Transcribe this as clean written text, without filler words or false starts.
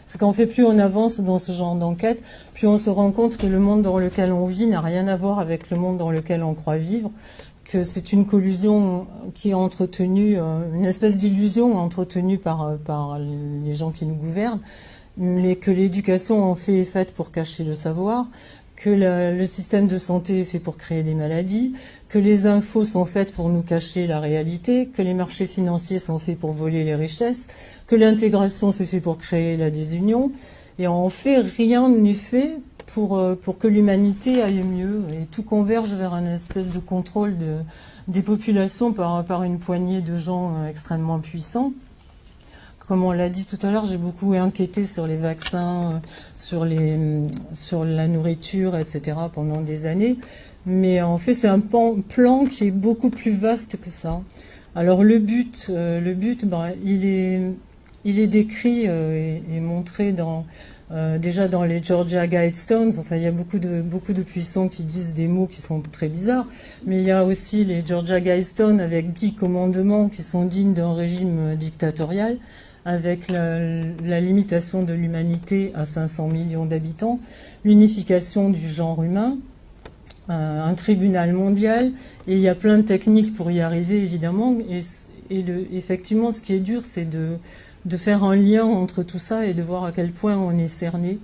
c'est qu'en fait, plus on avance dans ce genre d'enquête, plus on se rend compte que le monde dans lequel on vit n'a rien à voir avec le monde dans lequel on croit vivre, que c'est une collusion qui est entretenue, une espèce d'illusion entretenue par les gens qui nous gouvernent, mais que l'éducation en fait est faite pour cacher le savoir, que le système de santé est fait pour créer des maladies, que les infos sont faites pour nous cacher la réalité, que les marchés financiers sont faits pour voler les richesses, que l'intégration c'est fait pour créer la désunion, et en fait rien n'est fait pour que l'humanité aille mieux, et tout converge vers un espèce de contrôle des populations par une poignée de gens extrêmement puissants. Comme on l'a dit tout à l'heure, j'ai beaucoup enquêté sur les vaccins, sur la nourriture, etc. pendant des années. Mais en fait, c'est un plan qui est beaucoup plus vaste que ça. Alors le but, il est décrit et montré déjà dans les Georgia Guidestones. Enfin, il y a beaucoup de puissants qui disent des mots qui sont très bizarres. Mais il y a aussi les Georgia Guidestones avec 10 commandements qui sont dignes d'un régime dictatorial, avec la limitation de l'humanité à 500 millions d'habitants, l'unification du genre humain, un tribunal mondial, et il y a plein de techniques pour y arriver, évidemment. Effectivement, ce qui est dur, c'est de faire un lien entre tout ça et de voir à quel point on est cerné.